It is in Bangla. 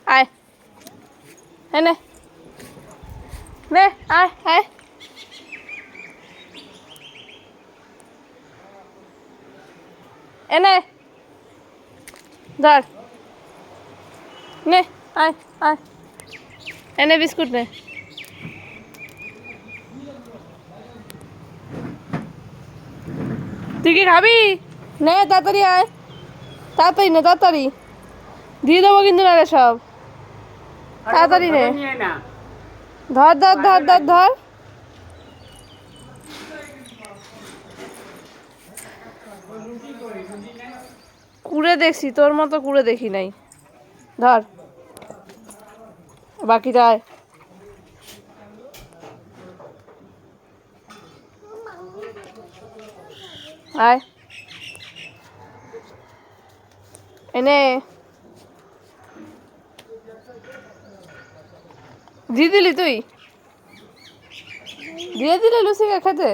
আয় এনে নে আয় আয় এনে ধর নে আয় আয় এনে বিস্কুট নে তুই কি খাবি নে তাড়াতাড়ি আয় তাড়াতাড়ি নে তাড়াতাড়ি দিয়ে দেবো কিন্তু না রে সব তাড়াতাড়ি নে ধর ধর ধর ধর ধর কুড়ে দেখছি তোর মতো কুড়ে দেখি নাই ধর বাকিটা আয় আয় এনে দিয়ে দিলি তুই দিয়ে দিলি লুচিকে খেতে